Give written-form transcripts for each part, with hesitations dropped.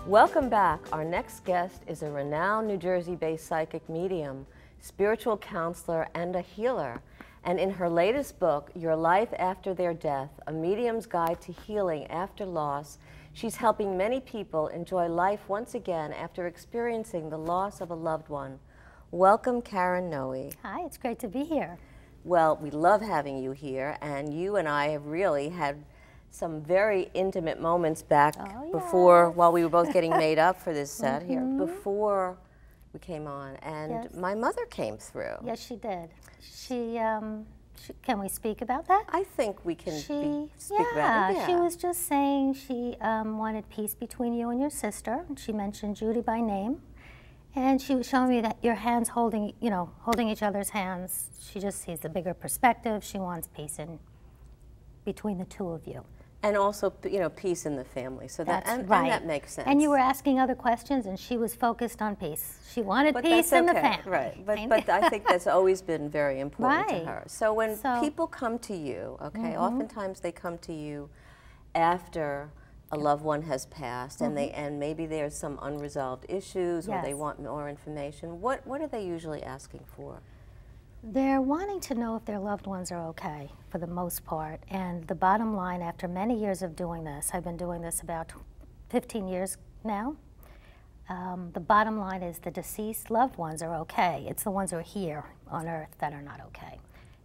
Welcome back. Our next guest is a renowned New Jersey-based psychic medium, spiritual counselor, and a healer. And in her latest book, Your Life After Their Death, A Medium's Guide to Healing After Loss, she's helping many people enjoy life once again after experiencing the loss of a loved one. Welcome, Karen Noe. Hi, it's great to be here. Well, we love having you here, and you and I have really had some very intimate moments back before, while we were both getting made up for this set here, before we came on, and my mother came through. Yes, she did. Can we speak about that? I think we can speak about it. Yeah, she was just saying she wanted peace between you and your sister. She mentioned Judy by name, and she was showing me that your hands holding each other's hands. She just sees the bigger perspective. She wants peace between the two of you. And also, peace in the family. So that and that makes sense. And you were asking other questions, and she was focused on peace. She wanted peace in the family. Right. But I think that's always been very important to her. So when people come to you, oftentimes they come to you after a loved one has passed, and maybe there's some unresolved issues, or they want more information. What are they usually asking for? They're wanting to know if their loved ones are okay, for the most part. And the bottom line, after many years of doing this, I've been doing this about 15 years now, the bottom line is the deceased loved ones are okay. It's the ones who are here on Earth that are not okay.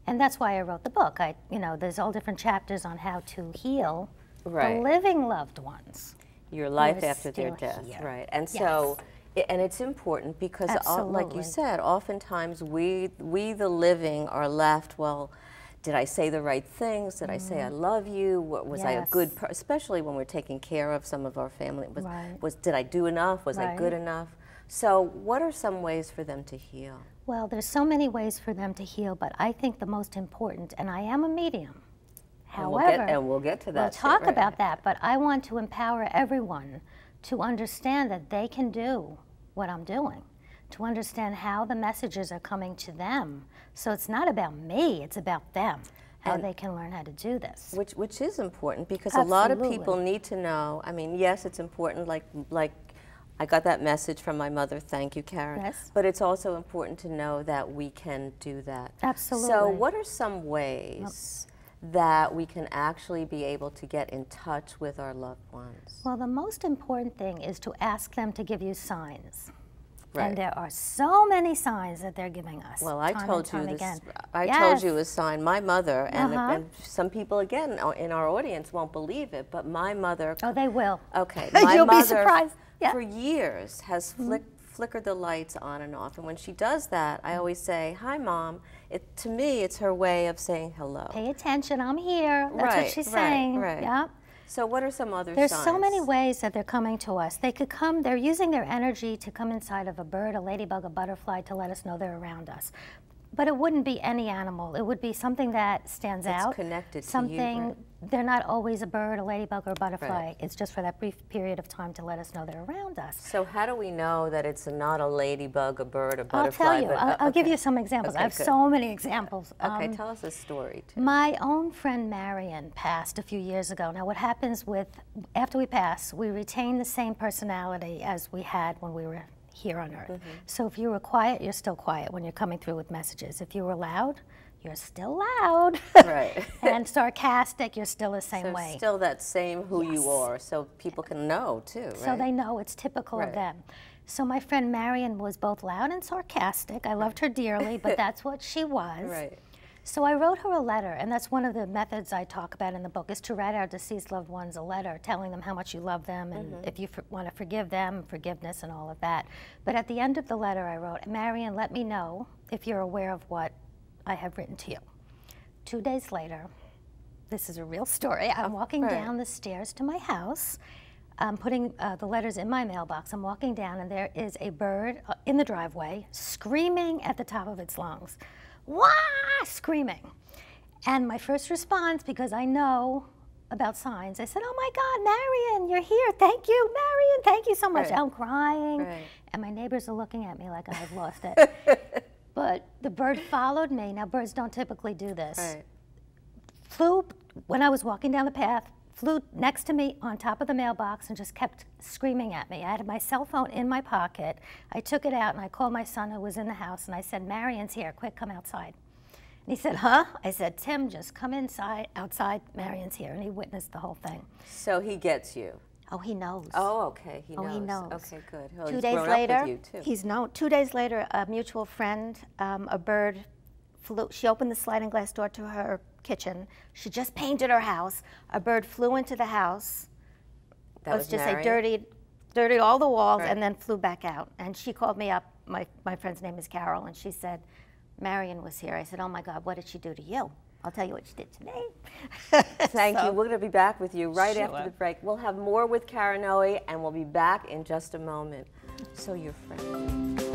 And that's why I wrote the book. There's all different chapters on how to heal the living loved ones. Your life after their death, right. And so, and it's important because, like you said, oftentimes we the living are left, well, did I say the right things? Did I say I love you? Was I a good person? Especially when we're taking care of some of our family. Did I do enough? Was I good enough? So what are some ways for them to heal? Well, there's so many ways for them to heal, but I think the most important, and I am a medium, however, and we'll get to that. We'll talk about that, but I want to empower everyone to understand that they can do what I'm doing, to understand how the messages are coming to them. So it's not about me, it's about them, how they can learn how to do this. Which is important, because a lot of people need to know. I mean, yes, it's important, like I got that message from my mother, thank you, Karen. Yes. But it's also important to know that we can do that. Absolutely. So what are some ways that we can actually be able to get in touch with our loved ones? Well, the most important thing is to ask them to give you signs. Right. And there are so many signs that they're giving us. Well, I told you this. I told you a sign. My mother, and some people again in our audience won't believe it, but my mother. Oh, they will. Okay, my You'll mother be surprised. For years has flickered the lights on and off, and when she does that, I always say, "Hi, Mom." To me, it's her way of saying hello. Pay attention, I'm here. That's what she's saying. Right. Yeah. So what are some other There's signs? so many ways that they're coming to us. They could come, they're using their energy to come inside of a bird, a ladybug, a butterfly to let us know they're around us. But it wouldn't be any animal. It would be something that stands out. It's connected something, to you, right? They're not always a bird, a ladybug, or a butterfly. Right. It's just for that brief period of time to let us know they're around us. So how do we know that it's not a ladybug, a bird, a butterfly? I'll tell you. I'll give you some examples. I have so many examples. Okay, tell us a story, too. My own friend Marion passed a few years ago. Now what happens after we pass, we retain the same personality as we had when we were here on Earth. So if you were quiet, you're still quiet when you're coming through with messages. If you were loud, you're still loud. Right. And sarcastic, you're still the same way. Still that same who you are, so people can know too, right? So they know it's typical of them. So my friend Marion was both loud and sarcastic. I loved her dearly, but that's what she was. Right. So I wrote her a letter, and that's one of the methods I talk about in the book, is to write our deceased loved ones a letter telling them how much you love them and if you want to forgive them, forgiveness and all of that. But at the end of the letter I wrote, Marion, let me know if you're aware of what I have written to you. 2 days later, this is a real story, I'm walking down the stairs to my house. I'm putting the letters in my mailbox. I'm walking down, and there is a bird in the driveway screaming at the top of its lungs. Wah! Screaming. And my first response, because I know about signs, I said, oh my God, Marion, you're here. Thank you, Marion. Thank you so much. I'm crying. And my neighbors are looking at me like I've lost it. But the bird followed me. Now, birds don't typically do this. Flew, when I was walking down the path, flew next to me on top of the mailbox and just kept screaming at me. I had my cell phone in my pocket. I took it out and I called my son who was in the house and I said, Marion's here, quick, come outside. And he said, huh? I said, Tim, just come outside, Marion's here. And he witnessed the whole thing. So he gets you. Oh, he knows. Oh, okay, he knows. Oh, he knows. Okay, good. Oh, 2 he's days grown later, up with you, too. he's known. 2 days later, a mutual friend, a bird flew. She opened the sliding glass door to her kitchen. She just painted her house. A bird flew into the house. Let's just say dirtied all the walls, right, and then flew back out. And she called me up. My friend's name is Carol, and she said, Marion was here. I said, oh my God, what did she do to you? I'll tell you what she did to me. Thank you. We're going to be back with you right after the break. We'll have more with Karen Noe, and we'll be back in just a moment. So your friend.